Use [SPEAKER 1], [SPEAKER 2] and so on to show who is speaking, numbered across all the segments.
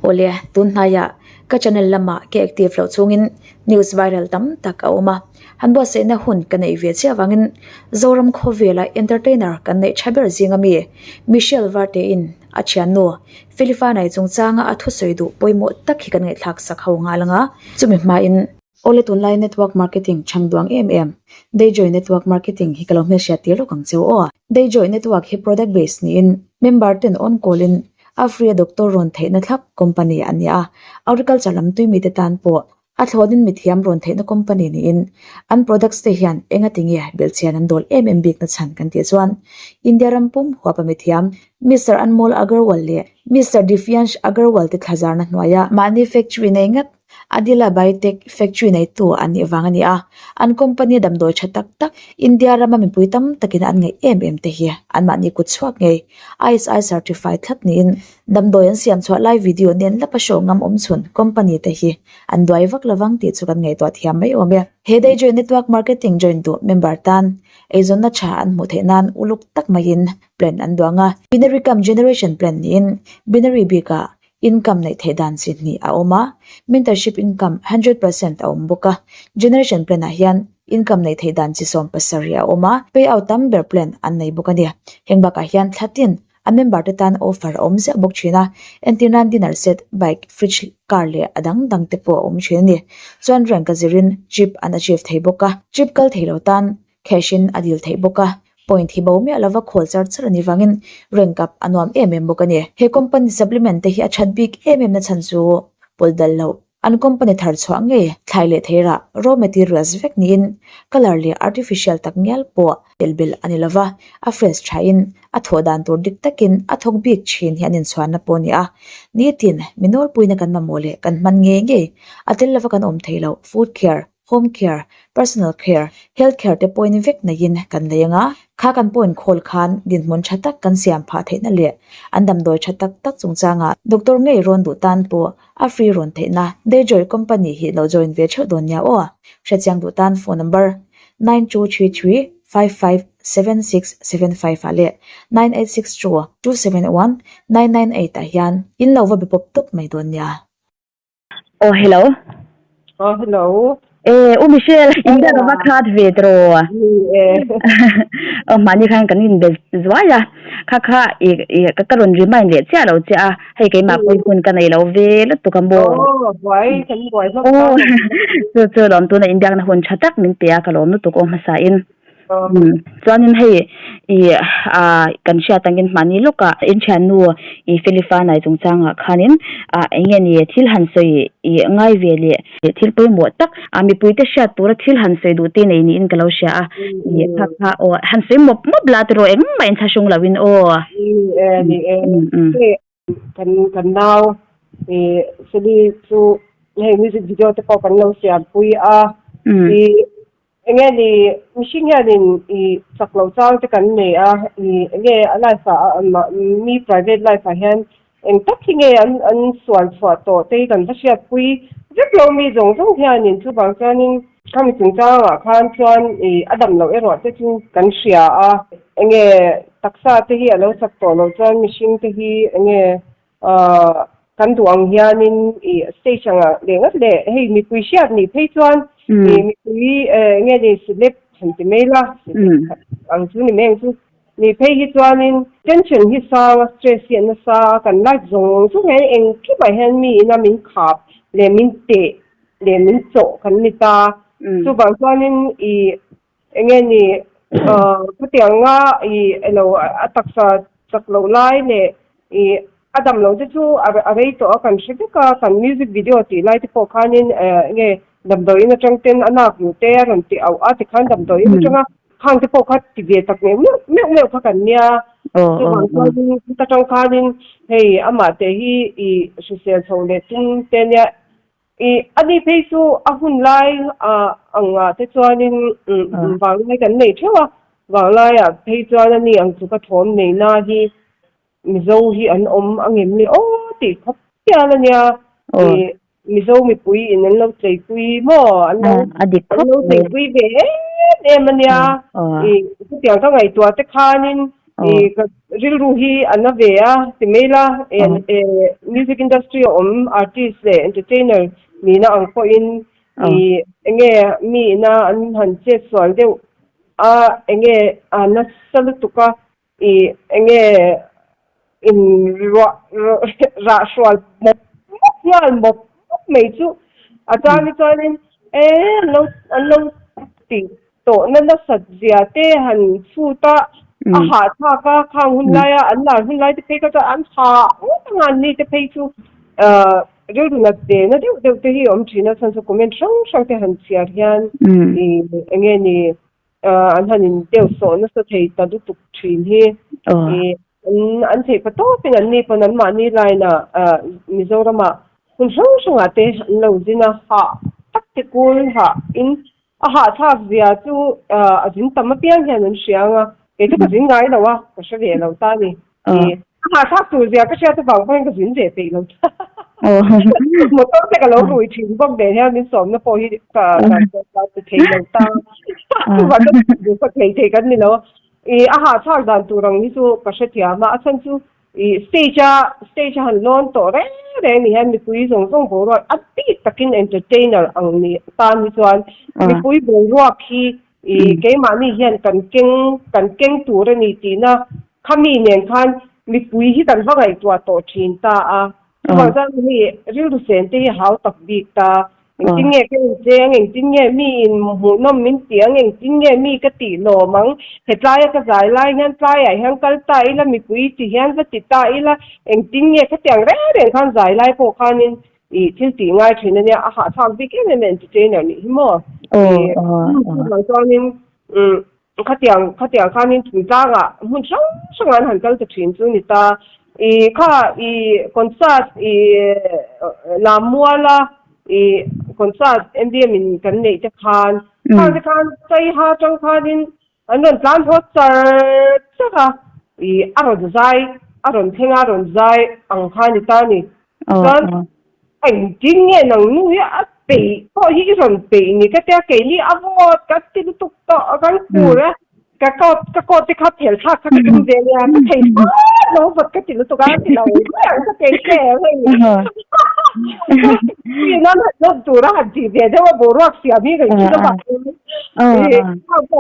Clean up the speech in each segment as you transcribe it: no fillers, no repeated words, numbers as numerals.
[SPEAKER 1] ole tunhaya ka channel lama ke active lo chungin news viral tam tak awma hanbo se na hun kanei ve che awangin zoram khovela entertainer kanei chaber zingami Michelle Varte in achiano Philippine chungchanga athu soidu poimo takhi kan ngai thak sakhaw ngalanga chumi ma in ole online network marketing changduang Dayjoy network marketing hi kalome sha tilo kangcheu o Dayjoy network hi product base ni in member ten on call in Afria Dr. Ron Theina Thak company ania agriculture lam tuimi te tan po athodin mithiam ron theina company ni in an products te hian enga tingi belchian an dol big na chan kan ti chuan India rampum huapa mithiam Mr. Anmol Agarwal le Mr. Defiance Agarwal te thazar na hnuaya manufacturing nei ngat Adila Biotech factory nei tu ani wangani a an company damdoi thatak tak India rama mi puitam takin an ngai te hi an mani ku chuak ngei ISI certified that ni in damdoi an siam chwa live video nen la pa show ngam chun company te hi an doi vak lawang ti chukan ngai to thiam mai ome hedai join network marketing join tu member tan ezon na cha an mu thenan uluk tak main plan an duanga binary come generation plan ni in binary bika income nei thedan sin ni a oma mentorship income 100% a omboka generation plan a hian income nei thedan chi som pasaria oma payout number plan an nei bokani hengba ka hian thlatin a member tan offer omze bok china entinan dinner set bike fridge car le adang dang te po om chini chuan rank azirin chip an achieve theiboka chip kal theilo tan cashin adil theiboka point hi bomi alawa khol char char ani wangin rank up anom bokani he company supplement te hi achat big na chanchu poldal lo an company thar chwange thaile thera raw materials vek nin color le artificial takngial po elbel anilawa a fresh chain a thodan tur dik takin a thok big chin hianin chwana poni a ni tin minol puina kan mamole kan man nge atel lawa kan om thailo food care home care personal care health care te point vek na yin kan leanga kha kan point khol khan din mon chatak kan siam pha theina le andam doi chatak tak chungchanga doctor ngei ron du tan po a free ron theina Dayjoy company hi lo join ve chho donya o shachang du tan phone number 9233557675 ale 9862271998 a hian in lo wa bipop tok mai donya
[SPEAKER 2] oh hello
[SPEAKER 3] hello
[SPEAKER 2] Michelle inda ba khat vedro mani khan kan in bel zwaya kha ka karon remind le cha lo cha hei kai ma poi kun kan nei lo ve la tu kan bo
[SPEAKER 3] wai kan boi
[SPEAKER 2] so lom tu na india na hun chatak min pe ka lom nu tu ko ma sa in chuanin hei kan sha tangin mani loka in chanu Philippine ai chungchanga khanin engen ye thil han soi ngai vele thil poi mo tak ami puite sha tura thil han soi du te nei ni in kalo sha kha o han soi mo blat ro em main thasung lawin o
[SPEAKER 3] kan now sili su hei music video te ko kan lo sha pui nghe thì machine ya din saklo chang te kan nei nge life mi private life hian en tak nge an swal swa to te kan sia pui rất lo mi jong jong hian in chu bang chanin kam chung chang khan chuan adam lo ero te chu kan sia nge taksa te hi lo sak to lo chuan machine te hi nge kan duang hianin station lengat le hei mi pui sia ni phei chuan mi nghe đi slip sentimela ang chu ni meng chu ni phei hi chuanin tension hi sa stress hi na sa kan life zong chu nge eng ki bai han mi na min khap le min te le min cho kan ni ta chu bang chuanin nge ni patianga elo ataksa saklo lai le adam lo chu arei to kan shika kan music video ti lai ti po khanin nge damdoi na changten anak mu te ron ti au ati khan damdoi na changa khang te pokhat ti ve tak ne me kha kan nia so ta chang khanin hei ama te hi social chole tin te nia ani peisu ahun lai anga te chuanin wang mai kan nei thewa wang lai pei chuan ani ang chu ka thom nei na hi mizo hi an om angem ni ti khop ya na nia mizo mi pui in an lo tlei pui mo an lo tlei pui ve em ania tiang ka ngai tua te khanin real ruhi anavea timela music industry artist entertainer mina angko in enge mi na an hanche swal de enge na salutuka enge in ra swal mo mai chu atani chanin lo ti to na sajia te han futa aha tha ka khang hun laya an la hun lai te pe ka an tha ngan ni te pe chu ril na te na de te hi china san so comment sang te han chia hian enge ni an hanin te so na sa thei ta du tuk thin hi an thei pa to pin an ni pon an ma ni lai na Mizorama hun sang ate lo zina ha tak te kul ha in aha tha zia chu ajin tamapian hian an hrianga ke tu kazin ngai lawa ka shave lo ta ni aha tha tu zia ka sha tu bang bang ka zin je pe lo motor te ka lo rui thin bok de hian min som na po hi ka thei lo ta wa ka ka thei kan ni lo aha tha dan tu rang ni chu ka sha thia ma achan chu stage han lon to re ni han mi pui zong bo ro ati takin entertainer ang ni ta mi chuan mi pui bo ro khi ke ma ni hian kan keng tu re ni ti na khami nen khan mi pui hi kan va gai tua to thin ta wa zan ni ril du sen te hau tak bi ta ting nge ke jeng ting nge mi in mu nom min tiang ting nge mi ka ti lo mang he tlai ka zai lai hian tlai ai hian kal ta ila mi pui ti hian va ti ta ila ting nge ka tiang re khan zai lai po khanin thil ti ngai thina ne a ha thang big entertainer ni mo ma zonin khatiang khanin tu ta ga mun sang an han kal ta thin chu ni ta concert la muala concert MDM in kan nei te khan sai ha chang khanin anon plan ho chaka aron thenga ron zai ang khani ta ni dan anh chính nghe nằng nuôi á bị có hi ron bị ni ka ta ke ni avot ka ti tuk to kan pura ka ko te kha thel kha ka dum de ya ka thei no vật ka ti tuk ka ti lo ka te ke ni nó tu ra ji de de wa bo ro sia mi ga ji lo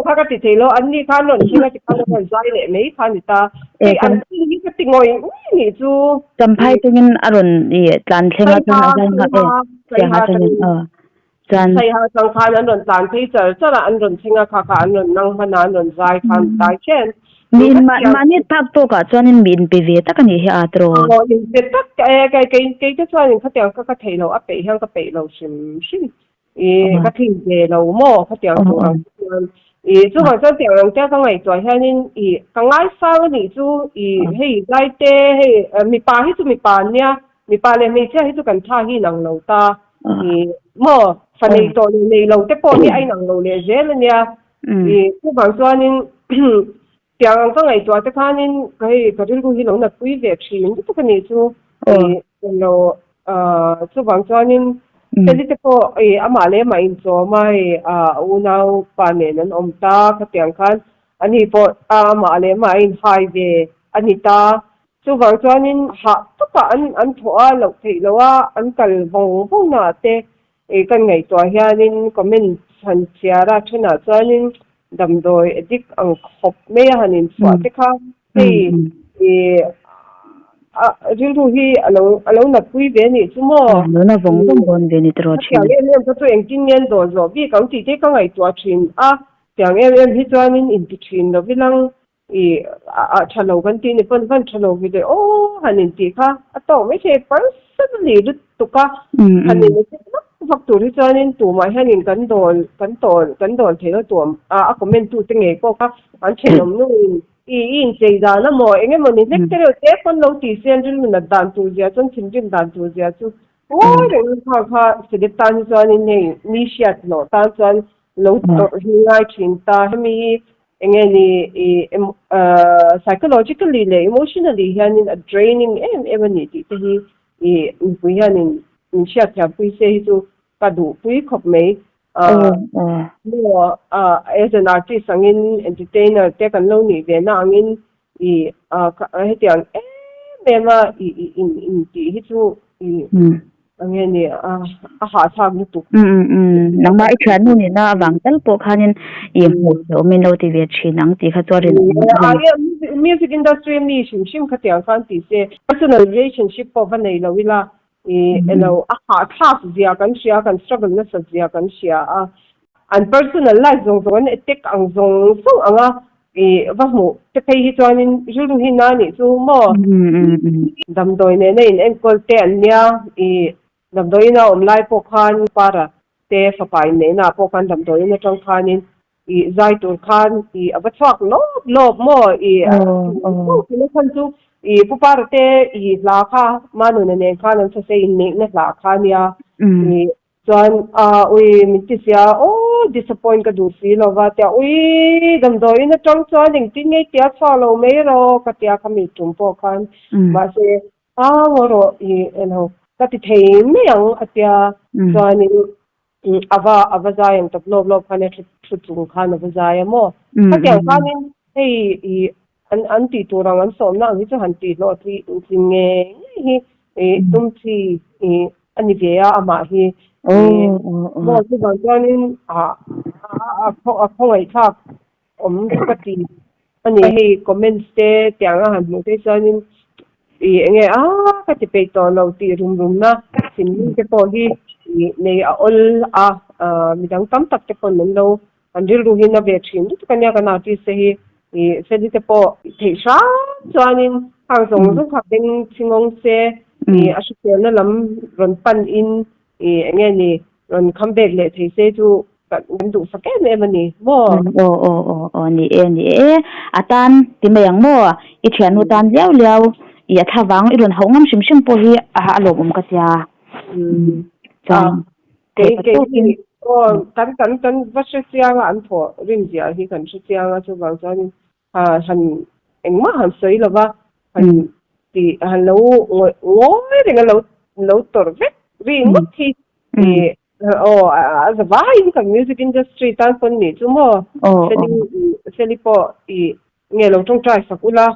[SPEAKER 3] ba ka ti thei lo an ni khan non hi na ti khan no zai le mei khan ni ta an ni ka ti ngoi ni chu
[SPEAKER 2] champhai tungin aron tlan thlenga tuna jan ha chan
[SPEAKER 3] sai ha chang khan an ron tlan thei chara an ron thinga kha an ron nang hana an ron zai khan tai chen
[SPEAKER 2] min mani thak to ka chuanin min pe ve tak ani hi atro
[SPEAKER 3] in pe tak cái chuan ka tiang ka thei lo a pe hang ka pe lo sim ka thin je lo mo ka tiang ko chu ma chuan tiang rong ta ka ngai choi hianin ka ngai sa ni chu hei lai te hei mi pa hi chu mi pa nia mi pa le mi cha hi chu kan tha hi nang lo ta mo fa nei to nei lo te po ni ai nang lo le je le nia chu ma chuanin tiang ka ngai choi te khanin kai ka rin ku hi lo na pui ve thin tu ka ni chu lo chu bang chuanin Jadi ko amale ma in so mai unaw panen om ta katiangkan ani po amale ma in highway anita chu wang chuanin ha to ka an thoa lo thei lowa an kal bong na te kan ngai to hianin comment san chiara thuna chuanin damdoi edik ang khop me hanin so te kha ril ru hi alo na pui ve ni chumo
[SPEAKER 2] lo na vong bon ve ni tro
[SPEAKER 3] chi em ka tu engin ngen do zo bi kang ti te ka ngai tua thin tiang em hi chuanin in ti thin lo bilang chalo kan ti ni pan chalo vi de hanin ti kha to me che personally du tu ka hanin ni fak tu ri chuanin tu ma hanin kan don thelo tu comment tu te nge ko ka an chenom nu in chei da na mo enge mo ni lecture te kon lo ti sen rin na dan tu zia chon chin rin dan tu zia chu re kha se tan chuan in nei ni shiat no tan chuan lo to hi chin ta mi enge ni psychologically le emotionally hianin a draining even ni ti hi pui hianin in shiat ya pui se hi chu ka du pui khop mei as an artist angin entertainer te kan lo ni ve na angin i hetiang mema in ti hi chu i ange ni a ha thang ni tu
[SPEAKER 2] nang ma ikhlan nu ni na awang tal po khanin I mu so min lo ti ve chinang ti kha chorin
[SPEAKER 3] music industry mi shim khatiang khan ti se personal relationship po vanei lo ila elo a ha thas zia kan sia kan struggle na sa zia kan sia an personal life zong zong etek ang zong so anga va mu te pei hi chuanin julu hi na ni chu mo dam doi ne in enkol te ania dam doi na lai po khan para te fapai ne na po khan dam doi na tong khanin zai tur khan abatwak lob mo ni khan chu pupar te la kha manu ne khan an se in ne na la kha nia chuan mitisia disappoint ka du si lo wa tia dam doi na tong chuan ing tin ngei tia follow me ro ka tia ka mi tum po khan ba se ngoro ka ti thei me ang atia chuan ava zayam tak lob khan thu chung khan ava zayam mo ka tia khanin hei an ti turang an som na hi chu han ti lo ti nge hi tum chi ani vea ama hi mo chu bang chuanin a khongai thak ka ti ani hei comments te tianga han mu te chuanin enge ka ti pe to lo ti rum na sin ke po hi nei a ol midang tam tak te pon lo anjil ru hin na ve thin tu kanya kana ti se hi se te po thei sha chuanin hang zong zu khak ding chingong se asu te na lam ron pan in enge ni ron comeback le thei se chu kan du sa ke me mani mo
[SPEAKER 2] ni atan ti mayang mo I thianu tan liao I thawang I ron hongam sim po hi a alom ka tia
[SPEAKER 3] kan vashe sianga an tho rim dia hi kan chu sianga chu bang chuan han engma han sei lova han ti han lo ngoi ringa lo tor ve ri ngot thi as a vai kan music industry tan pon ni chu mo seli po nge lo tong trai sakula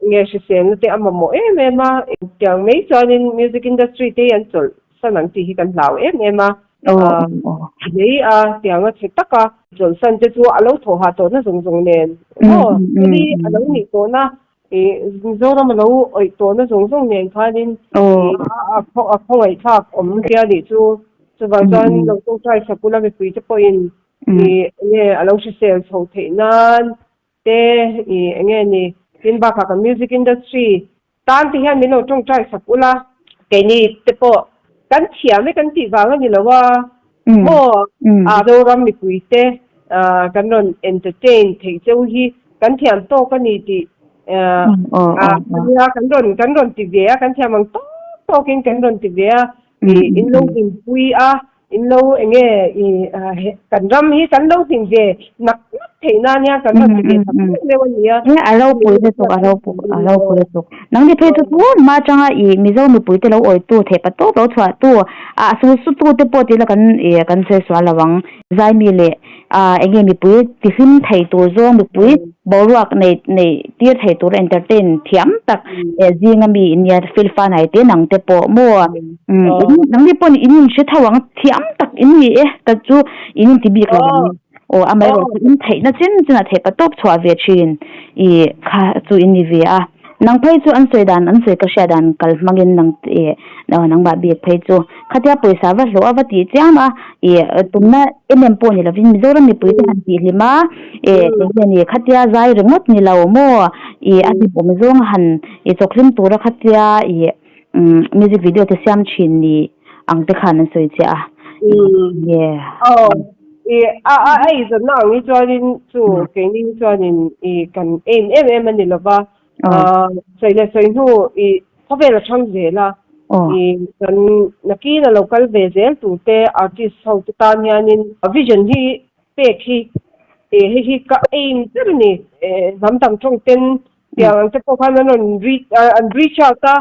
[SPEAKER 3] nge shi sen te amamo ma tiang mei chuan in music industry te an chol sanang ti hi kan lau ma nei tianga thitaka jolsan te chu alo tho ha to na zong nen ni alo ni to na zoram lo oi to na zong nen khanin a khoi thak tia ni chu bang chuan lo tong trai sakula me pui te point nge alo shi sel tho theinan te nge ni tin ba ka music industry tan ti hian ni lo tong trai sakula ke ni te po kan chia me kan ti wanga ni lawa mo do ram mi puite kan non entertain thei cheu hi kan thiam to ka ni ti kan ron ti ve kan thiam ang to king kan ron ti ve in lo in pui in lo enge kan ram hi kan lo ting ve nak thei na nya kan ron ti ve le wa nia
[SPEAKER 2] alo pui de to nang ni phe tu ma changa I mizo mi pui te lo oi tu the pa to chwa tu su tu te po ti la kan se swa lawang zai mi le enge mi pui ti sim thai to zo mi pui boruak nei ti thai to entertain thiam tak jinga mi inia feel fa nai te nang te po mo nang ni pon in she thawang thiam tak ini ta chu in ti bi ka amai ro in thai na chen thai pa top chwa ve chin kha chu in ni ve nang phai chu an soidan an soi ka shadan kal mangin nang nang ba bi phai chu khatia paisa wa lo awati chama tumna enem po ni lavin mizoram mi puite han ti lima ni khatia zai remote ni law mo ati pom zong han choklim tura khatia music video te siam chin ni ang te khan soi cha
[SPEAKER 3] ai zo na ngi join chu ke ni join kan em ni lova sai le sai nu khobe la chang je la kan naki na local vezel tu te artist how to tanyanin vision hi pe khi hi ka aim terni zamtam chong ten yang te ko khan non reach out ta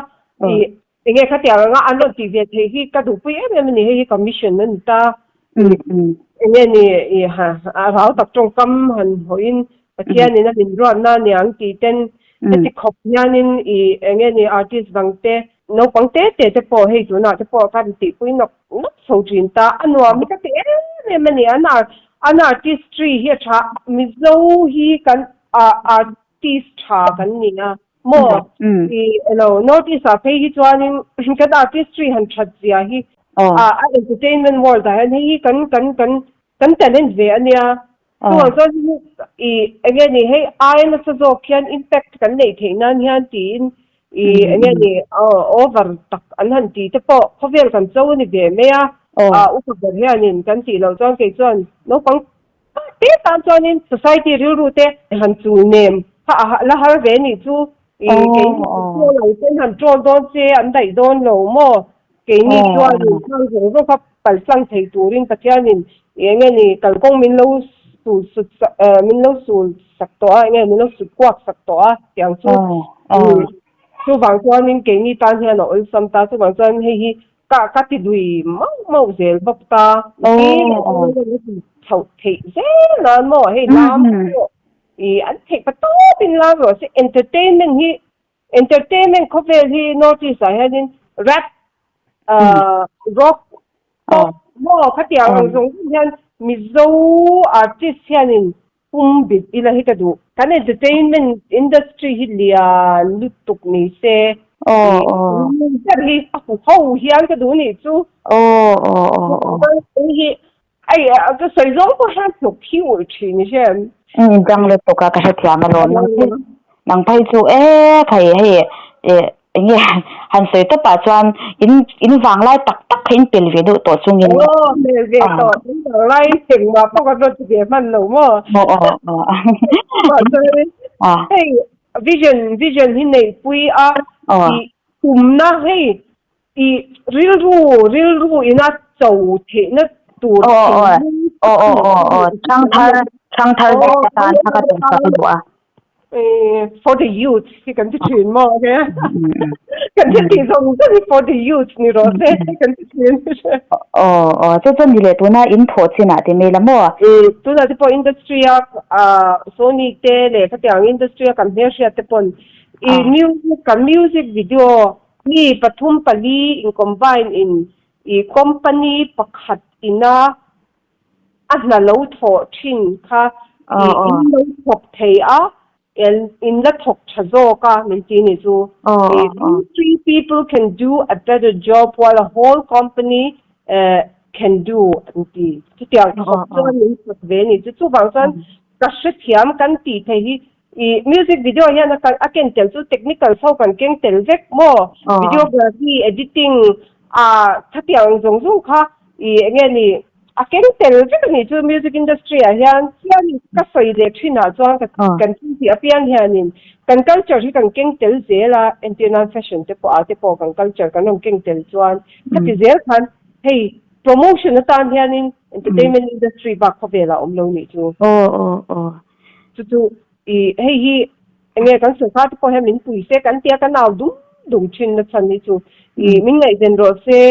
[SPEAKER 3] nge khatia nga anlo ti ve the hi ka du pu ni hi commission nan ta nge ni rao tak chong kam han hoin Patian in a min ron na niang ti ten ti khop hianin I enge ni artist bangte no pangte te po hei tu na te po kan ti pui nok so jin ta anwa mi ka te mani an artistry hi tha mi zo hi kan artist tha kan ni na mo notice a pei hi chuanin kan artistry han that zia hi entertainment world da hi kan talent ve ania so again hey I na sa zo kyan impact kan nei the nan hian tin again over tak an han ti te po khovel kan zo ni ve me u ko ber hianin kan ti lo chon ke chon no pang te ta chonin society ru te han chu nem la har ve ni chu ke lo ten han chon don che an dai don lo mo ke ni chuan sang zo ka pal sang thei turin pathianin again ni kal kong min lo min lo sul sakto nghe min lo su kwak sakto tiang chu wang chuan in ke ni tan hian ol sam ta chu wang chuan hi ka ti dui mau zel bap ta thau thei ze na mo hei lam an thei pa to bin la ro se entertainment ko ve hi notice hian rap rock mo ka tiang zong hian mizo artist hianin pumbit ila hikadu kan entertainment industry hilia lutuk ni se hi ho hian ka du ni chu ai ka sai zo ko han to kiu chi ni shem
[SPEAKER 2] jang le to ka ka thia ma lo nang phai chu phai he nghe han sei to pa chuan in wang lai tak hin pel ve do to chung in
[SPEAKER 3] ve to lai thing ma pa ka to ti man lo mo hey vision hin nei pui kum na hey real ru ina chou the na tu
[SPEAKER 2] chang thar ta ka tum sa do
[SPEAKER 3] for the youth he kan ti chin mo ke kan ti song for the youth ni ro se kan ti chin
[SPEAKER 2] chu ni le tu na in tho china te me la mo
[SPEAKER 3] tu na te po industry Sony te le ka tiang industry kan her sia te pon music video ni pathum pali in combine in company pakhat ina azla lo tho chin kha in lo thok thei in the talk chazoka mentini zu three people can do a better job while a whole company can do anti tiang so min veni chu bang san ka shithiam kan ti thei music video hian ka aken tel chu technical so kan keng tel vek mo videography editing thatiang zong kha nge ni aken tel vek ni chu music industry hian ka soi le thina chuan kan ti apian hianin kan culture hi kan keng tel zela anti-non fashion te po kan culture kan ong keng tel chuan khati zel khan hey promotion atan hianin entertainment industry ba khovela omlo ni chu chu hey nge kan so khat po hem in pui se kan tia kan aw dum chin na chan ni chu ming ngai den ro se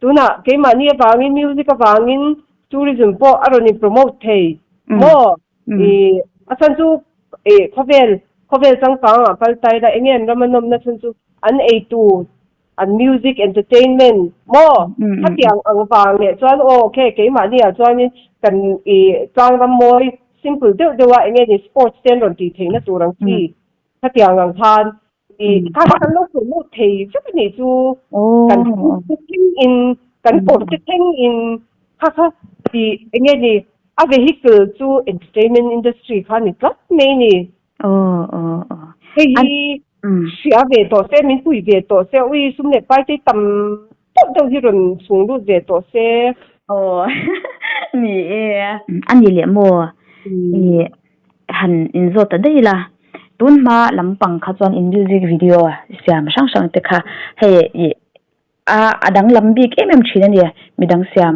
[SPEAKER 3] tuna ke mani bangin music bangin tourism po aroni promote thei mo asan chu khovel sang ka pal tai da engen ramanom na chun chu an a2 an music entertainment mo hatiang ang wang le chuan okay ke mani a chuan kan chang ram moi simple de wa engen sports ten ron ti theina turang chi hatiang ang than kan lo promote thei chu ni chu kan kan porting in kha engen ni a vehicle to entertainment industry khan it me ni hey sia ve to se min pui ve to se ui sumne pai te tam to hi ron sung lu ve to se
[SPEAKER 2] ni ani le mo han in zo ta dei la tun ma lampang kha chon in music video siam sang te kha hey adang lambi ke mem thina ni midang siam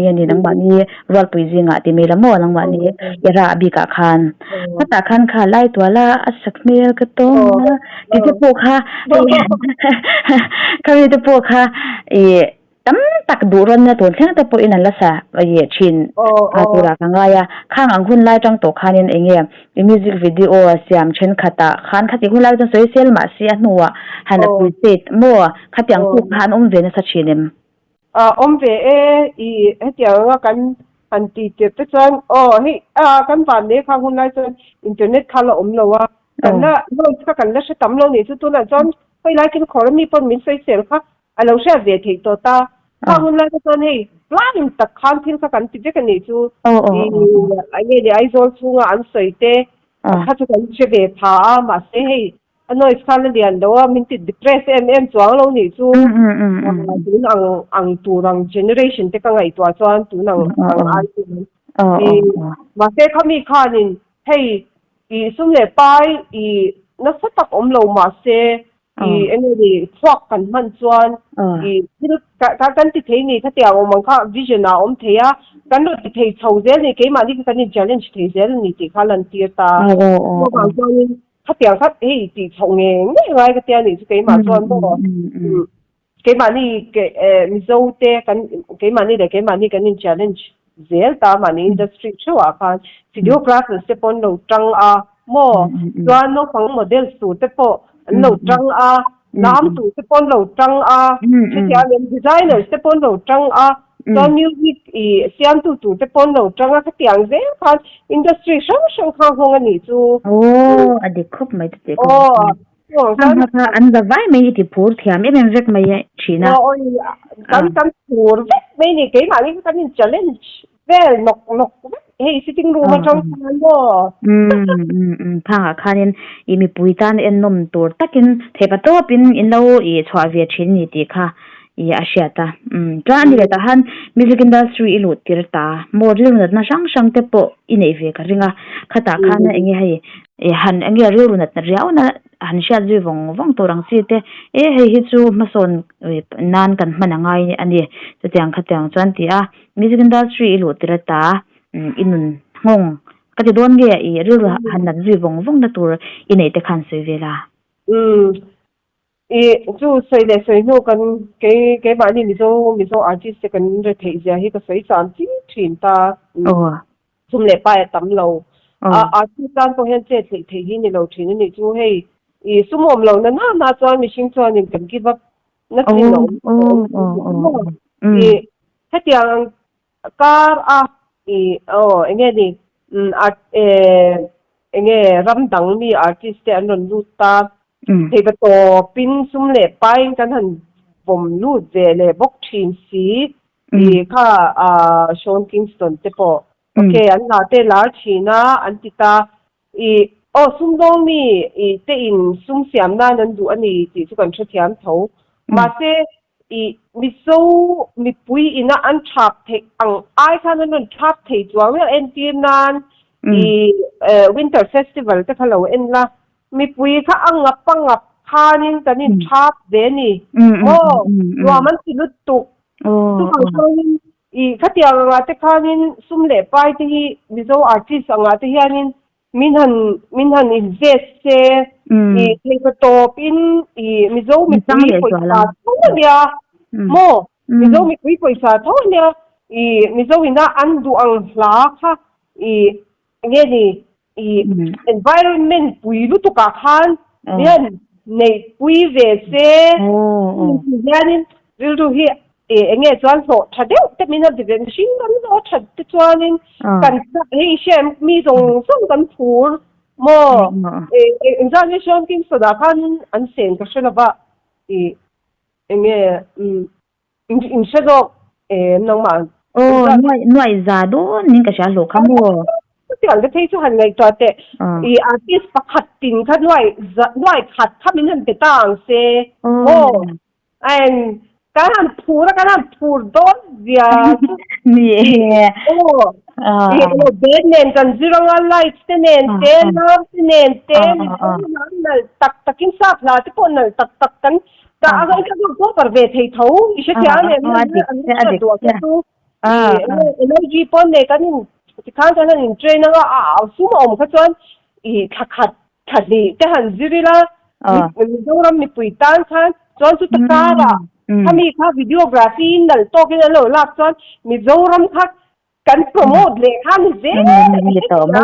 [SPEAKER 2] yani nang ba ni rol puizinga ti me lamo nang ba ni yara bi ka khan ta khan kha lai twala asakmel ka to ti po kha ka ri te po kha tam ตักดูร้อนนะตัวเที่ยงแต่พออินันละซะเย่ชินตัวละข้างไงข้างอังคุณไล่จังตัวขานินเองมิวสิกวิดีโอเสียมเช่นขัดขันขัดที่คุณไล่จังโซเชียลมาเสียหนัวหันไปติดมัวขัดอย่างคู่ขันเวนัสชินิม
[SPEAKER 3] เวอีเฮ็ดอย่างว่ากันอันตีเจ็บไปจนเฮ้ยกันป่านนี้ข้างคุณไล่จนอินเทอร์เน็ตคันละเราว่ากันละเราถ้ากันละใช้ตำเราเนี่ยตัวนั้นจนไปไล่กินของแล้วมีปนมีใส่เสียงค่ะเราใช้เวทีตัวตาข้างคุณไล่จนเฮ้ยปลาดินตะคันทิ้งสักกันติดกันนี่จูไอ้เนี่ยไอ้โซนทุ่งอันสวยเต้ถ้าจะกันใช้เวทามาเสียให้อันน้อยสกันเดียนเดี๋ยวมันติด depressจวงเรานี่จูตัวนังตัวนัง generation เด็กก็ไงตัวจวนตัวนังอันมาเสียเขามีข้านินให้สุ่มเล่ไปนักสตักเรามาเสียอันนี้ควักกันมันจวนที่กันติดที่นี่ถ้าเดี๋ยวมันข้า vision เทียกันเราติดที่ชาวเจ้านี่เกี่ยมันนี่กันนี่ challenge ที่เจ้านี่ที่ข้าลันเทียตาเพราะบางจวนถ้าเดี๋ยวถ้าติดชงเองไม่ไรก็เดี๋ยวนี่จะเกี่ยมันจวนบ่เกี่ยมันนี่มิโซเตกันเกี่ยมันนี่เด็กเกี่ยมันนี่กันนี่ challenge เจ้าตามันนี่ industry ชัวร์กัน videographer สเตปอนเราจังโม่จวนเราฟังโมเดลสูตรเตปเราจังน้ำสูตรเตปอนเราจังเช่นเดียวกันดีไซเนอร์เตปอนเราจังตอนมิวสิกเสียงตู่เตปอนเราจังก็เตียงเจ้ากัน industry ช่างข้างห้องนี่จู
[SPEAKER 2] อดีตครบไหมเด็กถ้าอันดับไว้ไม่ที่พูดเทียมไม่เป็นเรื่องไม่ชีนะ
[SPEAKER 3] กันพูดไม่นี่เกี่ยมันนี่กันนี่ challenge เว้ยนกเฮ้ย sitting room มาจังกันบ่
[SPEAKER 2] ข้างข้านี่มีปุยตันนมตัวตักินเทปตัวเป็นเราชาวเวียชินนี่ดีค่ะอาเซียตาจ้านี่เลยตาฮันมิวสิกอินดัสทรีอิลุติรตาโมเดลนั้นน่าช่างเตปอินเอวีกันริงข้าตาข้านะเองให้หันเองเรื่องนั้นเรียวนะหันเชื่อจูวงตัวรังสีเตให้ฮิจูมาสอนนานกันมันง่ายอันนี้จะเตียงข้าเตียงจวนที่มิวสิกอินดัสทรีอิลุติรตาอินุนงงก็จะโดนเกี่ยเรื่องหันนั้นจูวงนั่นตัวอินเอตคันสวยเวลา
[SPEAKER 3] 就谁来谁弄跟给把你说 artist 跟着提下，那个水上真全大，从礼拜抌路，artist 单方向即提起你路全你就係，什麼路呢？那做咪先做你咁幾不，那啲路，一啲car應該你應該ramdang mi artist อันนั้นรู้ตาเทปโตปิ้นซุ่มเล่ไปกันหันผมรู้เจเล่บอกชินสีข้าชอนคิงสตันเตปโอเคอันนั้นเตลาชีน่าอันติตาซุ่มดงมีเตอินซุ่มเสียมน่านั้นดูอันนี้ที่สุกันชุดเทียมเขามาเซมิโซมิปุยอินะอันชับเทอังไอท่านนั้นชับเทจวงเวลเอ็นทีนานวินเตอร์เฟสติวัลเตพะโลเอ็นละมีปุยข้าอังงับปังงับคานินกันนี่ชาบเดนี่ว่ามันสิลุตุกทุกครั้งนี้ข้าเตียงงาเตคานินซุ่มเล่ไปที่มิโซอาร์ติสต์งาเตียนินมินหันอินเวสเซเทปโตปินมิโซมีปุยปอยซาทั้งเนี่ยโมมิโซมีปุยปอยซาทั้งเนี่ยมิโซวินาอันดูอังลาค่ะเนี่ยนี่environment ปุยลุตุกาขันเนี่ยในปุยเวสเนี่ยนี่วิลดูเฮียเนี่ยจวนโสชัดเดียวแต่มีนับดิเวนชิงกันโสชัดจวนนี่กันเฮียเชมมีส่งกันพูดโมจวนนี่ชอบกินสุดาขันอันเซนก็ชอบว่าเนี่ยอินเชดอกน้องมัน
[SPEAKER 2] หน่วยซาโดนี่ก็จะหลอกขโมย
[SPEAKER 3] ที่หลังก็ที่สุดหันไงตัวเตะอาร์ติสประคัดตินขัดด้วยขัดข้ามินันเตต่างเซการพูดโดนเดีย
[SPEAKER 2] นี่
[SPEAKER 3] เดินเน้นกันจีรังอะไรเน้นเต้นน้ำเน้นเต้นนั่นตักกินซาบลาที่คนนั่นตักกันแต่อะไรก็ต้องตัวประเวทให้เขาอีเช่นอย่างนี้อันนี้ตัวแค่ตัวenergy ปนเด็กกันนี่ที่ข้างกันนั่นเทรนนั่งสุ่มเขาจนขัดดีแต่หันจีริละมีดูรำมีปุยตันทันจนสุดตะการะ ถ้ามีค่าวิดีโอกราฟีนั่นโตกินแล้วลักจนมีโจรมคักกันโปรโมทเลยค่ะนี่เจ๊
[SPEAKER 2] มีต่อมา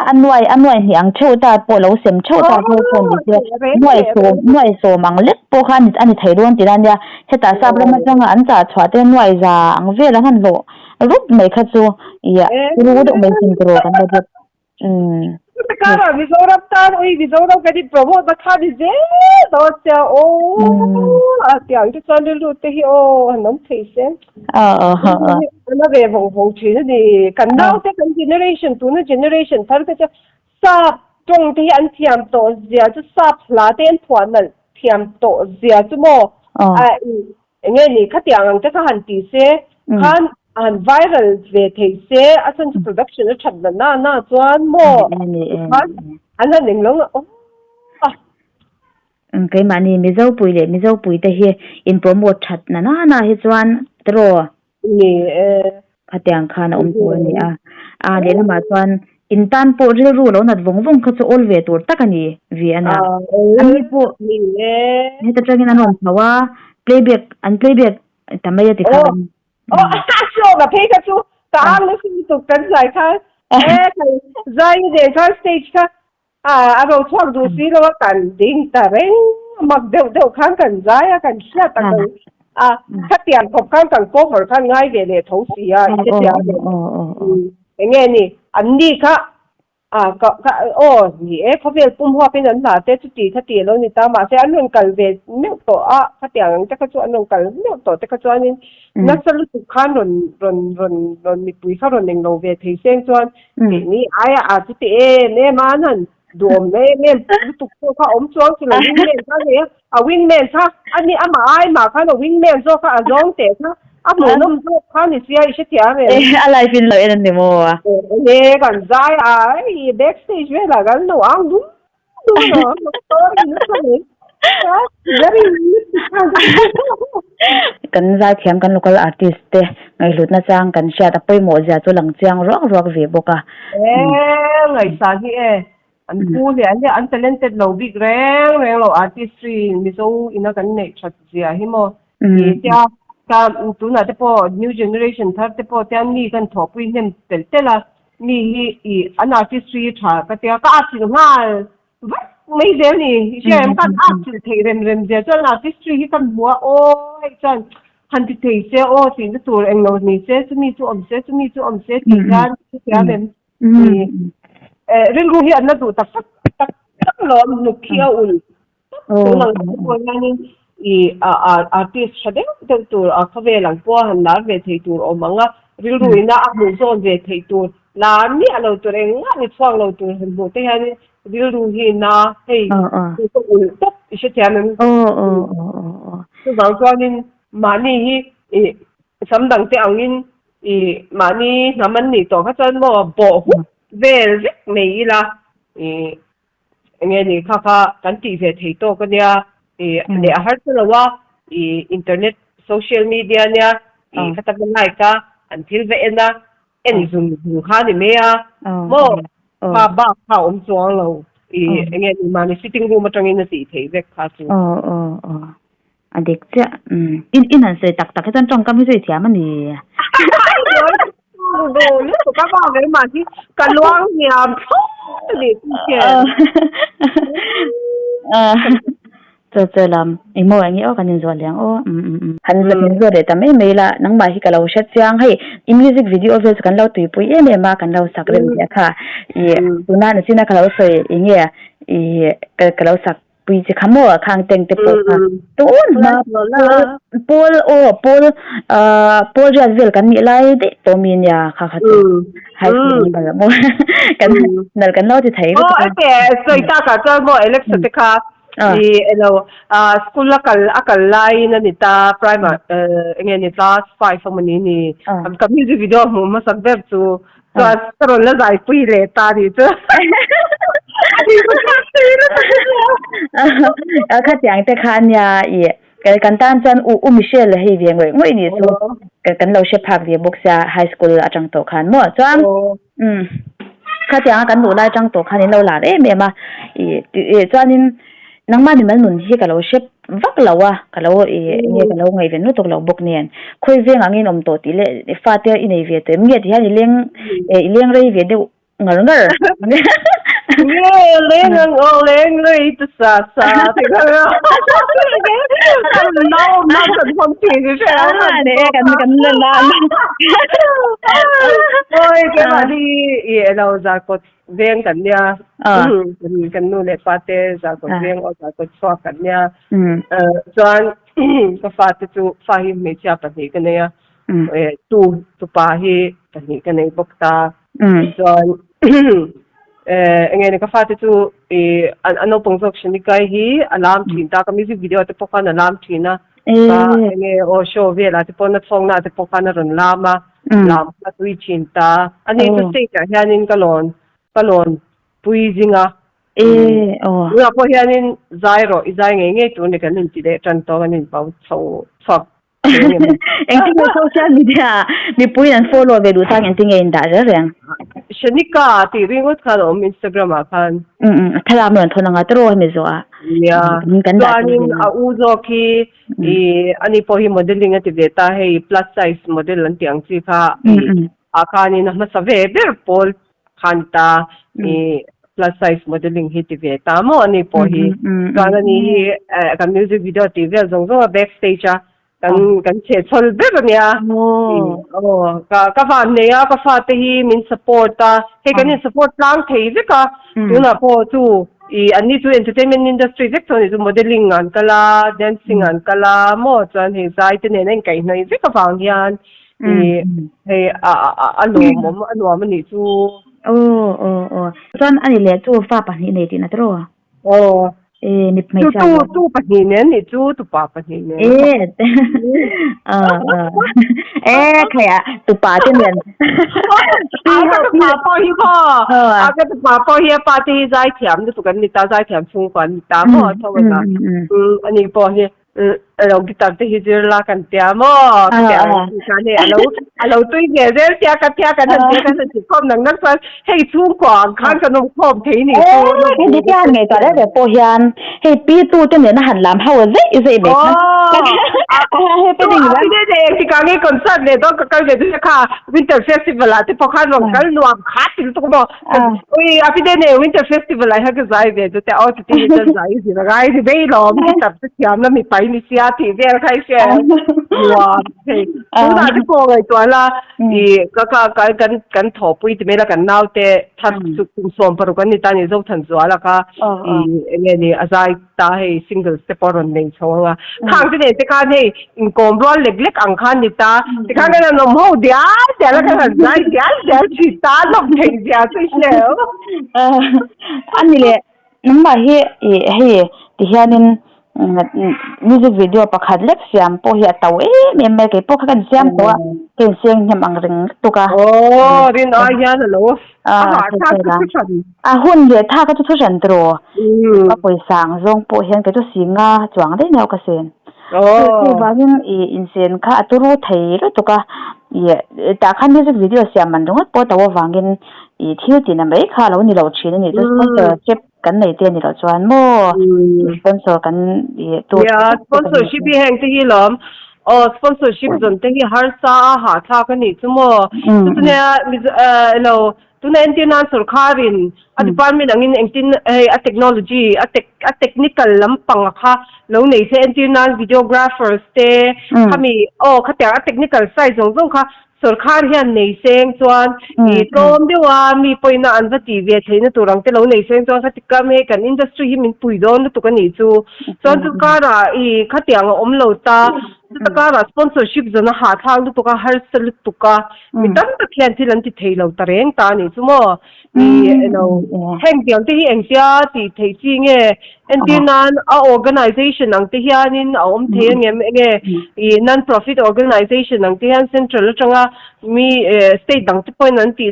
[SPEAKER 2] อันหน่วยเหียงเช่าตาโปเราเสียมเช่าตาโปคนดิเจหน่วยโซมังเล็กโปคันอันนี้ไทยร้อนติดันยาเฮตาซาบแล้วมันจังอันจ่าชวาเตหน่วยจางเวลาหันโลรูปไม่คัดจูรู้ดอกไม่สิงโตกันแบบ
[SPEAKER 3] แต่การวิจารณ์ตาวิจารณ์กันที่โปรโมทมาค่ะดิเจ๊ตัวเจ้าโอ้อย่างที่ฉันรู้ที่โอ้น้องเทเซนนั่นเป็นของชีนนี่กันน้าแต่กันเจเนอเรชันตัวนั้นเจเนอเรชันท่านก็จะทราบตรงที่อันเทียมโตเสียจะทราบลาเต้นผ่านนั่นเทียมโตเสียจะโม่งี้นี่ข้าที่อังจะข้าหันตีเสข้าอันไวรัลเวทีเสอาจารย์โปรดักชันจะชัดน่าจวนโม่อันนั้นหนึ่งลงโอ้
[SPEAKER 2] เคยมานี่มิเจ้าปุยแต่เฮอินโปรโมทชัดน่าเฮจวนตรอ
[SPEAKER 3] นี่
[SPEAKER 2] ขัดยังขานตัวนี่เดี๋ยวมาจวนอินตันโปเรื่องแล้วนัดวงเขาจะโอลเวตัวตักนี่เวียนะอันนี้โปนี่แต่จังนั้นเพราะว่าplayback ทำไมจะติดกัน
[SPEAKER 3] ชัวร์กับเพลงชัวร์ตามเลยสิตุกันใจค่ะใจเด็กค่ะสเตจค่ะเราชอบดูซีรีส์กันดิ้งแต่เร่งมักเดี๋ยวข้างกันใจกันเชื่อตั้งถ้าเตียนผมข้างกันโก้หัวข้างง่ายเลยท้องเสียอีกเดียวอย่างเงี้ยนี่อันนี้ค่ะก็โอ้นี่เขาเป็นปุ่มหัวเป็นนั้นหนาแต่สุดที่ถ้าเตียนแล้วนี่ตามมาเสียอันนั้นกันเวทเนี่ยตัวถ้าเตียนจะกระจายอันนั้นกันเนี่ยตัวจะกระจายนี่นักสรุปข้านรอนมีปุ๋ยข้ารอนหนึ่งโลเวทเสียงจวนนี่จุดเนี่ยมานั่นดวมเนี่ยตุกตัวข้าอมจวนคือวิ่งแมนค่ะเนี่ยวิ่งแมนค่ะอันนี้มาค่ะเราวิ่งแมนโซ่ค่ะร้องเตะค่ะหมูนุ่มโซ่ค่ะนี่เสียอีกเสียเลย
[SPEAKER 2] อะไรฟินเลยนั่นเนี่ยมัว
[SPEAKER 3] เนี่ยกันใจแบ็กสเตจเวลากันหนูดูเนาะตัวนี้ค่ะนี่
[SPEAKER 2] กันใจเทียมกัน local artist เตะไงหลุดน่าจังกันเชียร์แต่ไปหมดจะตัวหลังจังรอกเวียบกะ
[SPEAKER 3] ไงสาที่อันพูดเนี่ยอัน talented เราบิ๊กแรงเรา artistry มิโซอินากันเนี่ยชัดเจียหิโมที่การตัวนั้นที่พอ new generation ท่าที่พอที่อันนี้กันท็อปวินเนี่ยแต่ละมีอัน artistry ท่าก็ที่ก็อาชีพงานไม่เดี๋ยวนี้เชื่อมกันอาชีพเทเรมเดี๋ยวจน artistry ที่กันบัวโอ้ยจนฮันติเทเซโอ้สิ่งที่ตัวเองเราเนี่ยเซจะมีตัวอมเซที่การที่เป็นเรื่องรู้ที่อันนั้นดูตักล้อมนุกเขี้ยวอุ่นตัวหลังตัวนี้artist ใช่ไหมตัวเขาเวลังพัวหันน้าเวทีตัวอมังอ่ะเรื่องรู้นะอักมุ่งโซนเวทีตัวล้านนี่เราตัวเองงานนี่ฟังเราตัวเห็นบุตรที่นี่เรื่องรู้ที่นะเฮ้ยตัวอุ่นตุ๊บอีกเช่นนั้นตัวบางตัวนี่มานี่สำดังที่อังนี้มานี่น้ำมันนี่ตัวเขาจะมาบอกเวลไม่ละเงี้ยนี่ค่ะกันตีเวทีโตกันเนี่ยเนี่ยอาหารตัวว่าอินเทอร์เน็ตโซเชียลมีเดียเนี่ยก็ตั้งไลค์กันอันที่เว้นนะซุ่มข้านี่เมียโม่ข้าบ้าข้าอมจวงเราเงี้ยนี่มาใน sitting room มาตรงนี้นะสิเทเวกข้าจู
[SPEAKER 2] อันเด็กเจ้าอินหันเสยตักให้จนจงก็ไม่ใช่เสียมันนี่
[SPEAKER 3] ดูนี่สุขภาพเลยมาที่กันล่วงเนี่ยนี่เจ้
[SPEAKER 2] าเจอลำไอ้โมอย่างนี้กันยังส่วนเลี้ยงหันจะเป็นส่วนเดียวแต่ไม่ละนังมาที่กับเราเช็ดเสียงให้มิวสิกวิดีโอเฟสกันเราตุยปุยมากันเราสักเรื่องเดียวค่ะตัวนั้นสินะเราใส่อย่างเงี้ยกับเราสักปุยจะขโมยข้างเต็งเตปค่ะตัวมาปูลจะเวลกันนี่ไรเด็กตัวมีเนี่ยค่ะให้สิ่งแบบโมกันนั่นกันเราจะใช้
[SPEAKER 3] ก็แต่สวยตากับเจ้าโมเอเล็กซ์ติค่ะเราสกุลakal lain na nita prima ngayon ni class 5 sa manini kami music video mo masagdeb so karon la dai pile ta dito
[SPEAKER 2] ka tiang te khan ya kan tan chan Michelle hei vieng wei ngoi ni so kan lo she phak vi boxa high school atang to khan mo chang ka tiang kan du lai chang to khan ni lo la me ma chanin nang ma ni mal nun hi ka lo shep vak lawa ka lo nge ka lo ngai ven nu tok lo bok nen khoi ve ngin om to ti le fa te i nei ve te mi ti ha ni leng rei ve de ngar ngar
[SPEAKER 3] leng rei tu sa te ka no kan phong ti je
[SPEAKER 2] ne kan la
[SPEAKER 3] oi ke ma di lo za ko veng kan nia kan nu le pa te za ko veng o za ko so kan nia chuan ka fa te chu fa hi me cha pa ni kan nia tu pa hi kan ni kan nei bok ta chuan nge ka fa te chu ano pong sok shini kai hi alarm thin ta ka music video te pokan alarm thina ka nge o show ve la te pon na song na te pokan ron lama lam ka tui chinta ani tu sei ka hianin kalon pui zinga ya po hianin zairo izai nge tu ne kan nin ti de tran to kan nin pau chho
[SPEAKER 2] engting social media ni pui an follow ve du sang engting in da reng
[SPEAKER 3] shanika ti ringot kha om Instagram akan
[SPEAKER 2] thalam ron thonanga tro me zo a
[SPEAKER 3] ya anin a uzo ki ani po hi modeling ati beta hey plus size model an tiang chi kha akani na masave ber pol khanta plus size modeling hi ti beta mo ani po hi ganani ka music video ti vel zong zo backstage kan che chol be nia ka van ne ya ka fa te hi min support ta he kan support lang thei ve ka tu na po tu ani tu entertainment industry ve tu modeling an kala dancing an kala mo chan he sai te ne nen kai nei ve ka wang hian he anu ni tu
[SPEAKER 2] chan ani le tu fa pa ni nei ti na tro ni mai cha
[SPEAKER 3] tu pa ni ne ni tu pa pa ni ne
[SPEAKER 2] khaya tu pa te nen
[SPEAKER 3] aga tu pa po hi ko aga tu pa po hi pa te zai thiam tu kan ni ta zai thiam chung kwan ni ta mo thawa ta ani po hi lo gitar te hi jir la kan tia mo ka ne alo tu ge zer tia ka nan tia ka si khom nang nak sa hei chung kwang khan ka nom khom thei ni tu
[SPEAKER 2] he di kan ngai ta le po hian hei pi tu te ne na han lam haw ze be he pe ding ba
[SPEAKER 3] de ti ka nge concert le do ka le du ka winter festival la te po khan rong kal nuam khat ti tu mo oi api de ne winter festival la ha ka zai ve du te au ti ti zai ji la gai di be lo mi ta te siam na mi pai ni sia ti ve khai she wa hey tu da ti po ngai to la i ka kan tho pui ti me la kan nau te thak su kum som par kan ni ta ni zo than zo la ka i nge ni azai ta hey single step on nei chonga khang ti ne te ka nei in kom ro lek ang khan ni ta ti ka na no mo dia te la ka zai dia chi ta lo thei dia tu she
[SPEAKER 2] ani le namba he ti hianin music video pakhat lek siam po hi ataw me ke po khan siam to ken seng nyam ang ring to ka
[SPEAKER 3] rin a ya lo
[SPEAKER 2] hun ye tha ka chu ran tro a poi sang zong po hian ke to singa chuang dei naw ka sen wangin insen kha aturu thei ro to ka ye ta khan music video siam man dong po taw wangin thiu ti na mai kha lo ni lo chin ni to sponsorship kan nei te ni lo chuan mo sponsor kan tu
[SPEAKER 3] sponsorship hi heng te hi lom sponsorship zon te hi har sa ha tha ka ni chumo tu ne lo tu na entina sarkarin a department angin engtin a technology a technical lampang kha lo nei se entina videographers te khami khatia technical side zong kha sarkar hian nei seng chuan I tom dewa mi poina anvati ve theina turang te lo nei seng chuan khatika me kan industry hi min pui don tu kan ni chu chuan chu kara I khatiang om lo ta kara sponsorship zona ha thang tu ka har sal tu ka mi tan ta khian thilan ti theilo tareng ta ni chu mo heng diang te hi engtia ti thei chi nge entinan a organization ang te hianin a om the nge non profit organization ang te hian central atanga mi state dang te point an ti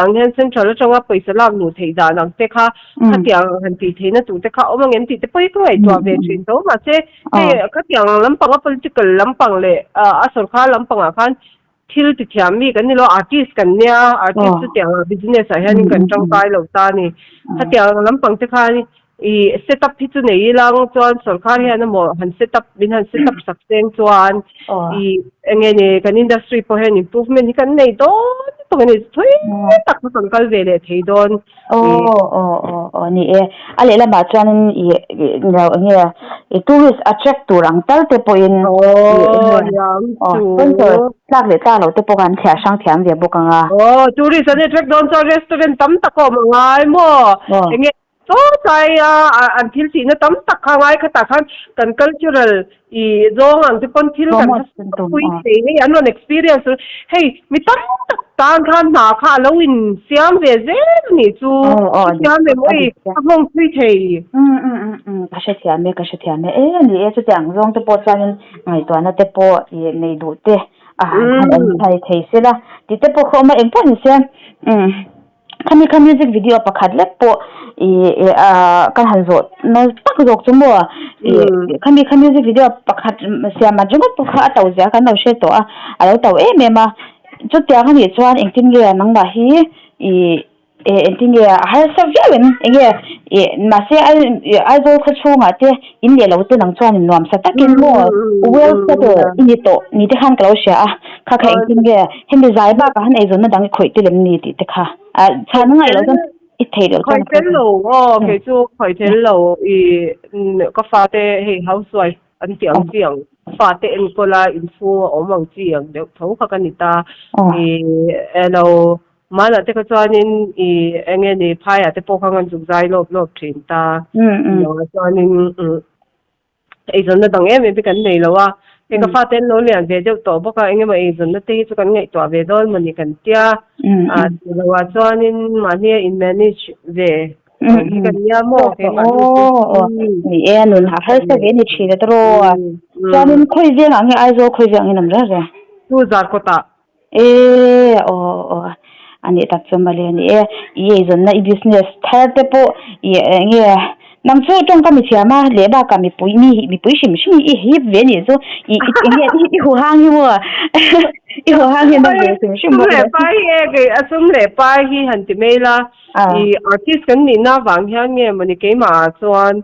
[SPEAKER 3] ang hian central atanga paisa lak nu thei da nang te kha khatiang han ti theina tu te kha omang em ti te poi ko ai to ve thin to ma che khatiang lampang political lampang le a sarkar lampang a khan thil ti thiam mi kan ni lo artist kan nia artist tiang business a hian kan tang kai lo ta ni khatiang lampang te kha ni setup hi chu nei lang chuan sarkar hian amo han setup sakseng chuan enge ne kan industry po hen improvement hi kan nei don to ni thui tak kan kal vele thei don
[SPEAKER 2] ni ale la ba chuan nge tourist attract turang tal te po in tlak le ta lo te po kan thia sang thiam ve bokanga
[SPEAKER 3] tourist attract don so restaurant tam tako mangai mo enge so sai until si na tam tak khangai khata khan kan cultural zong ang tipon thil kan pui sei nei anon experience hey mi tam tak tan khan na kha lowin siam ve ze ni chu siam ve moi hong thui thei
[SPEAKER 2] ka she thiam me ni chu tiang zong te po chanin ngai to na te po nei du te thai thei sela ti te po khoma engpon se kami music video pakhat le po kan hanzo no tak jok chumo kami music video pakhat siama jungat tu kha tau ja kan no she to alo tau mema chu tia kan ni chuan engtin ge nang ba hi engtin ge har sa vian enge ma se ai zo kha chunga te in le lo te nang chuan nuam sa takin mo well sa to ini to ni te khan kalo sha kha engtin ge hin de zai ba ka han ei zo na dang khoi te lem ni ti te kha chana ngai lo
[SPEAKER 3] khoi tel lo ke chu khoi tel lo ka fa te he housewife an tiang fa te en kola info omang chiang de tho kha kanita elo mana te ka chuanin enge ni phaya te po khangan juk zai lop thin ta chuanin ei zon na dang bi kan nei lo wa cái pha tên nó liền về cho tổ bốc anh em ấy rồi nó tê cho cái ngày tổ về đó mình cần tia rồi cho nên mà nghe in manage về cái nhà mò cái mà
[SPEAKER 2] ni luôn hết cái này chỉ là rồi cho nên khơi riêng anh ai rồi khơi riêng anh làm ra rồi
[SPEAKER 3] tu giả có ta
[SPEAKER 2] anh ấy tập trung vào liền ấy rồi nó business thay thế bộ nghe nang chu tong ka mi chiama leba ka mi pui sim hi ve ni zo i hu hang hi mo i hu hang hi na ve sim mo
[SPEAKER 3] le pai ke asum le pai hi han ti mela artist kan ni na wang hian nge mani ke ma chuan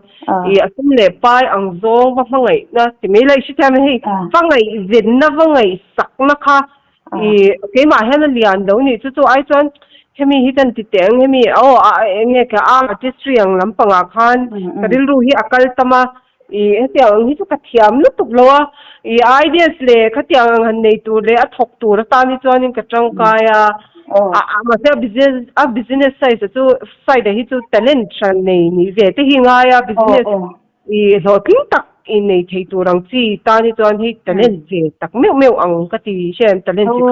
[SPEAKER 3] asum le pai ang zong ba fangai na ti mela shi tam hi fangai zin na fangai sak na kha ke ma hian lian do ni chu ai chuan hemi hi kan ti teng hemi nge ka artistry ang lampanga khan kadil ru hi akal tama hetiang hi chu ka thiam lu tuk lowa ideas le khatiang han nei tur le a thok tur ta ni chuanin ka tang kaya ma se business size chu side hi chu talent tran nei ni ve te hi nga ya business lo king tak in nei thei turang chi ta ni chuan hi talent ve tak meu ang ka ti shem talent chi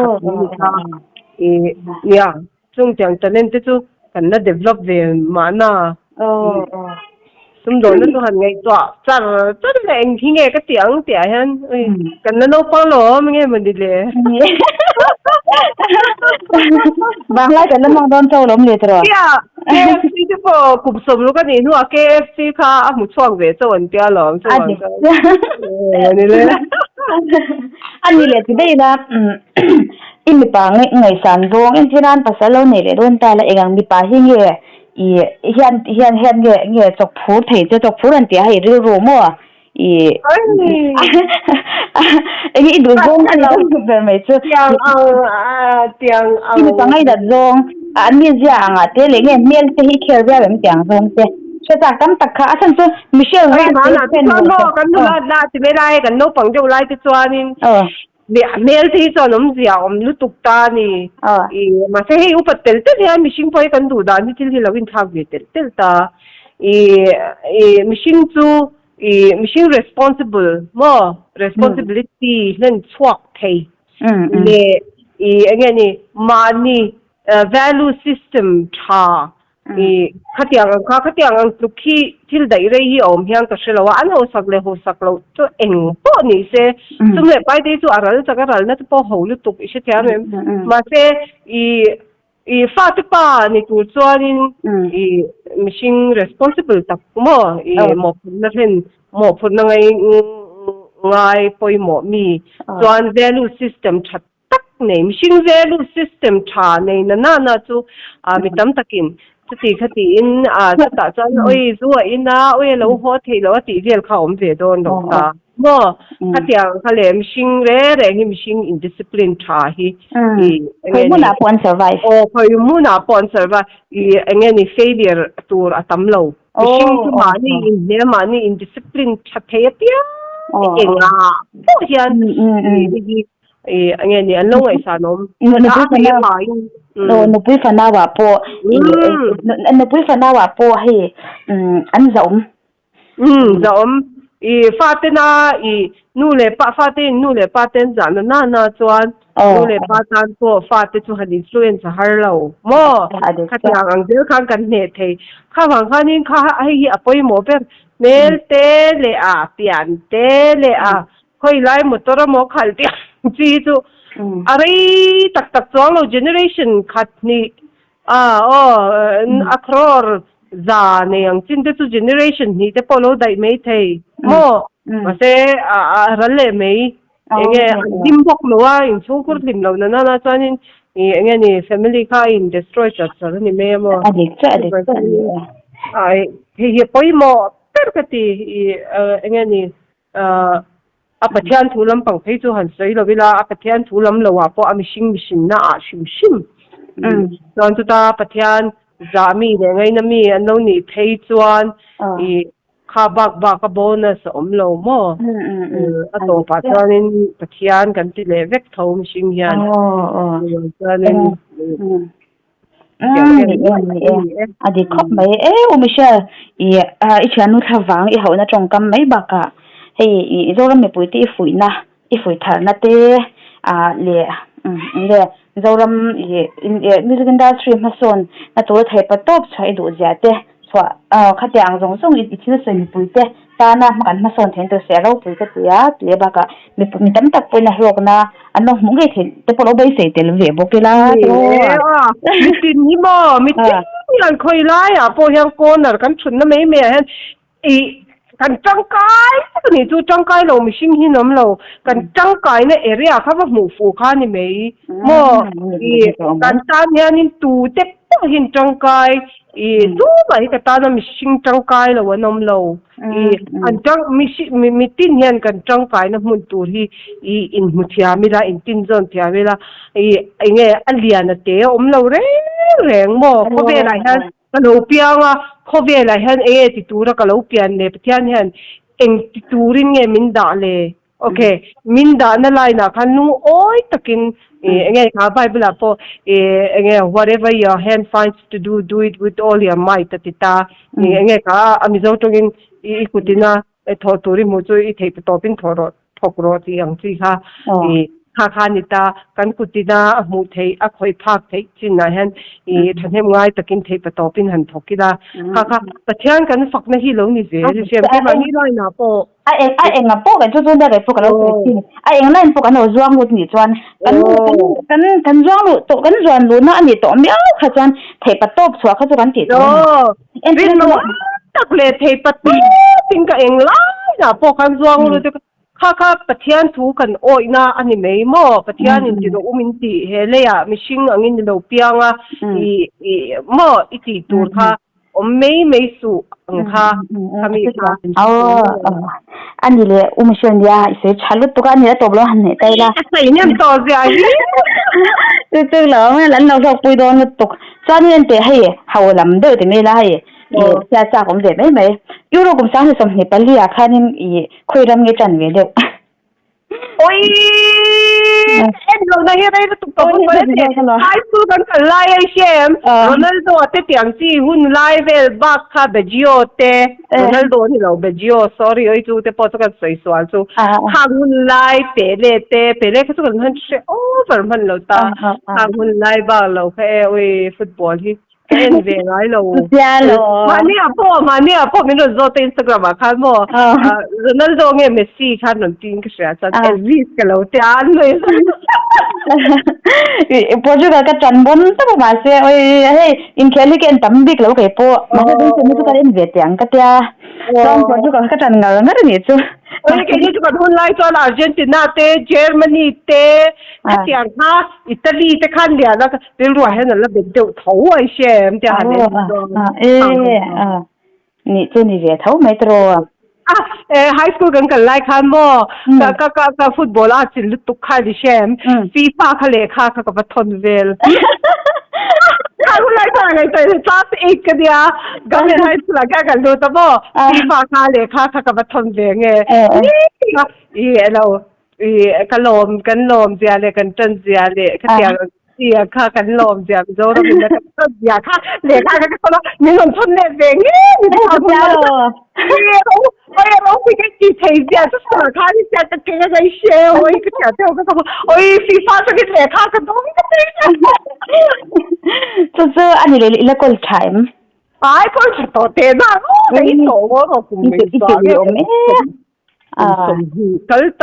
[SPEAKER 3] khat ni ya chung chang talent te chu kan na develop ve ma na sum do na tu han ngai to char le eng thi nge ka tiang tia han kan na no pa lo nge man di le
[SPEAKER 2] bang lai kan mang don chaw lom le tro
[SPEAKER 3] ya KFC te po kup som lu ka ni nu KFC kha a mu chuang ve chaw an tia lo ni le
[SPEAKER 2] ani le ti dei na imi pa ngai san rong en chinan pasalo nei le don ta la egang mi pa hi nge hian nge chok phur thei che chok phur an tia hi ri ro mo emi du zong ani to ver mai chu
[SPEAKER 3] tiang
[SPEAKER 2] imi pa ngai da zong an mi ja anga te le nge mel te hi kher ba bem tiang zong te che ta kam tak kha asan chu Michelle
[SPEAKER 3] ra pen no kan nu la ti me lai kan no pang jo lai ti chuanin mel thi cho nom zia lu tuk ta ni ma se he upatel te ya mishing poi kan du da ni til hi lovin thak ve tel ta mishing chu mishing responsible mo responsibility len chuak thei le again ni mani value system tha khatiang ang tukhi thil dai rei hi om hiang ka shelawa an ho saklo to eng po ni se sumle pai de chu aral chakaral na po ho lu tuk ise thia ma se fa te pa ni tu chuanin machine responsible tak mo mo na ren mo phun na ngai poi mo mi chuan value system that nei mishing value system tha nei na chu mi tam takin คติอินตาจันโอ้ยซัวอินนะโอ้ยเราโหดที่เราตีเรียนเขาไม่ได้โดนดอกตาบ่ขัดยังเขาเลยมิชิงเร่เร่มิชิง indiscipline ท่าฮี
[SPEAKER 2] เคยมุ่งหน้าปอน survive
[SPEAKER 3] โอ้เคยมุ่งหน้าปอน survive นี่ failure ตัวตั้มเรามิชิงที่มานี่เนี่ยมานี่ indiscipline ชัดเทียเองอ่ะพวกยันนี่อันลงไอ้สานม
[SPEAKER 2] นุปุยฟนาว่าโปนุปุยฟนาว่าโปให้อันจอม
[SPEAKER 3] จอมฟาเตนานู่เลยป้าฟาเตนนู่เลยป้าเตนจานน่าจวนนู่เลยป้าตันโปฟาเตจูฮันอินฟลูเอนซ์ฮาร์เราโม่ข้าจะอังเดียวข้างกันเนี่ยเทข้าหวังข้านี่ข้าให้อภัยหมอเป็นเนลเตเลอาเปียนเตเลอาค่อยไล่หมดตัวหมอขัดเดียจีจูอะไรตักจวงเรา generation ขัดนี่อัครอร์จานยังจินเตจู generation นี่แต่พอเราได้ไม่เทโม่มาเสรัลเล่ไม่ดิมบอกเราว่าอินชูกุร์ดิมเรานั่นจวนนี่ family ข้าอิน destroy จัดสารนี่ไม่โม่
[SPEAKER 2] อดีต
[SPEAKER 3] เฮียไปโม่เปิดกตินี่ปัจจัยทุลัมปังเพจูหันใส่เราเวลาปัจจัยทุลัมเราว่าพอมิชิมน่าชิมตอนจุดปัจจัยจามีเนี่ยไงนั่นมีอันนู้นนี่เพจวนข้าบักโบนัสอมเราหม้อตัวปัจจัยนี้ปัจจัยกันที่เลเวกทอมชิงยัน
[SPEAKER 2] นี่อดีตครบไหมไม่ใช่อีฉันนู้นถ้าฟังอีเขาน่าจงกำไม่บักให้เราไม่ปุยที่ฝุ่ยนะฝุ่ยถานะเตเลยเรามิวสิกอินดัสทรีมาส่วนน่าตัวไทยประตบใช้ดูจัดเตส่วนขัดยังส่งอีกที่เราใส่ไม่ปุยเตตานะมันมาส่วนเห็นตัวเสียเราปุยก็ตัวเลยบักมีตั้งแต่ปุยนะโลกนะอันนั้นมึงก็เห็นแต่พอเราไปใส่เตลเวียบอกเลย
[SPEAKER 3] มีตินนี่บ่มีตินนี่คอยไล่พอยังโกนกันชุนนั่นไม่เห็นกันจังกายนี่จู่จังกายเราไม่ชิงหินน้ำเรากันจังกายเนี่ยเรียกเขาว่าหมูฟูข้านี่ไหมโม่กันตาเนี่ยนี่ตู้เต็มหินจังกายตู้ไปกันตาเนี่ยไม่ชิงจังกายเราว่าน้ำเรากันจังมีตินเห็นกันจังกายเนี่ยมันตู้ที่อินมุทิยามิลาอินตินจอนทิยามิลาเนี่ยอันเลียนเตะเราแรงโม่เขาเป็นอะไรฮะกะโลเปียงเขาเวลาเห็นติดตัวกะโลเปียนเนี่ยพี่อันเห็นติดตัวริงมินดาเลยโอเคมินดานั่นไลน์คันนู้โอ้ยตะกินข้าไปเวลาพอwhatever your hand finds to do it with all your might ติดตาข้ามิจฉาตรงนี้อีกุดินะทอตัวริมุจุอีเทปตัวเป็นทอรทอกรอที่อย่างที่ข้านิตากันกุตินามูเทยคอยพักเทยจินนะเห็นท่านเห็นง่ายตะกินเทยประตอปินหันทอกิลาข้าประเทศกันฝักในฮิโลนี่เสียเสียเป็นมันนี่เลยนะโป
[SPEAKER 2] ไอเองอ่ะโปกันจุดๆได้พวกเราจริงไอเองนั่นพวกกันเราจวงรุ่นนี่จวนกันจวงรุ่นตัวกันจวนรุ่นนะอันนี้ตัวไม่เอาข้าจวนเทยประตบสัวเขาจวนติด
[SPEAKER 3] เป็นมันตักเลยเทยประตบถึงกับเองไล่นะโปกันจวงรุ่นข้าประเทศถูกันโอ้ยนะอันนี้ไม่หม้อประเทศนี้ที่เราอุ้มินตีเฮเลยมิชิงอันนี้เราเปียงหม้ออีตีตัวค่ะไม่สู้ค่ะมีค่ะ
[SPEAKER 2] อันนี้เลยอุ้มชวนยาเสียชัลลุตัวกันเนี่ยตัวเราหันเนี่ยได้ละ
[SPEAKER 3] ใส่เนี่ยตัวใหญ่
[SPEAKER 2] ตึกๆแล้วเนี่ยแล้วเราปุยโดนตกจานเนี่ยเตะให้เขาลำเดือดแต่ไม่ได้จะจากผมเด็ดไหมยูโรกุมสร้างให้สมเหตุผลเรียกค่ะนี่คุยรำเงี้ยจันเวเดียว
[SPEAKER 3] โอ้ยเราได้ยังไงตุกตุกคนเดียวไอ้สุดกันไล่ไอ้เชมโรนัลโดเตะที่อังซีหุ่นไล่เวลบักค่ะเบจิโอเตะโรนัลโดนี่เราเบจิโอ sorry ไอ้จูเตะพอตุกันสวยสวยจูข้าหุ่นไล่เปเล่เขาตุกันหันเชโอ้แบบมันเราตาข้าหุ่นไล่บ้าเราแค่โอ้ยฟุตบอลที่เวลาเรามันเนี่ยพ่อมีรูปโซเทนสกราบข้ามั่วโรนัลโดเนี่ยเมสซี่ข้าหนุ่มทีมก็เสียจัดเอลวิสกันเราที่อันเลย
[SPEAKER 2] พอจุดก็จันบนตั้งมาเสียโอ้ยเฮ้ยอินเคลิกันตั้มบิ๊กแล้วก็พอมันก็เป็นสิ่งที่ก็เล่นเวทีอังก็เดียตอนพอจุดก็จันเงาเงี้ยนี่จู่
[SPEAKER 3] cái này chúng hun lai cho Argentina te Germany te cái tiếng ha Italy te khăn liền là cái loại hay là bên đầu thấu ấy xem thì hẳn
[SPEAKER 2] nị chú nị về thấu mấy trò
[SPEAKER 3] high schoolกันไล่คันบ่ก็ฟุตบอลอ่ะสิลุตุกค่าดิแชมFIFA ค่ะเลขาค่ะกับทนเวลค่ะคุณไล่ค่ะไงแต่จัดอีกกันเนี่ยก็ไม่ให้สลักกันดูตะบ่ FIFA ค่ะเลขาค่ะกับทนเวลไงนี่เรากันลมเสียเลยกันจนเสียเลยก็เสียค่ะกันลมเสียโจเราเป็นกันเสียค่ะเลขาก็คนนี่ลงทุนเนี่ยเองนี่ทำได้我这个机器人就是看你这个这个些，我一个条条个什么，我一FIFA这个来看个东西。
[SPEAKER 2] 这安尼你来过time？
[SPEAKER 3] 哎，过去到点呐，你到我都不明白了。咁但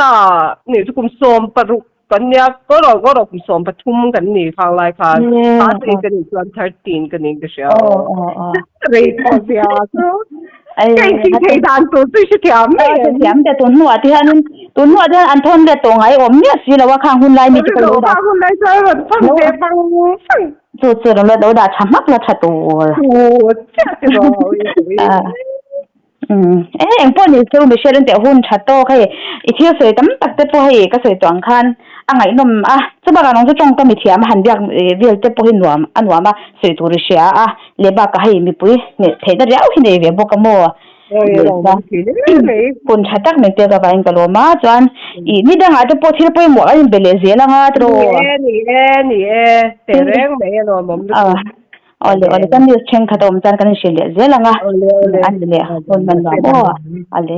[SPEAKER 3] 你就咁送不如咁呀，嗰度咁送不通咁你放嚟看，打死個你賺13個你嘅時候，你講啥子？其他都最是甜的，
[SPEAKER 2] 甜的炖หัวที่อันทน的ตรงไอ้อมเนี่ยสิแล้วว่าข้างหุ่นไรมีจะกระโดดข้างหุ่นไรใช่ไหมฟังเด็กฟังจุดแล้วโดดฉมักแล้วฉะตัวโอ้เจ้าจะรอเอ็งพวกนี้คือไม่ใช่เรื่องแต่หุ่นชัดโตค่ะอีเที่ยวสวยตั้มตักเต็มพอให้ก็สวยตัวคันอันไหนนมจะบอกน้องจะจงก็มีเทียมหันเบียกเบียกเต็มพอให้หนวมอันหนวมสวยตัวเสียเลบก็ให้มีปุ้ยเนี่ยเทได้แล้วที่ไหนเบียบอกกันมั่วคนชัดตักไม่เจอกับไปกันโลมาจวนอีนี่ดังอาจจะพอที่เราไปหมวกอันเบลเซียละงาตัว
[SPEAKER 3] นี่แต่เรื่องไม่นอนผม
[SPEAKER 2] ole kan ni chen khatom chan kan shile zela nga an le kon man ba mo ale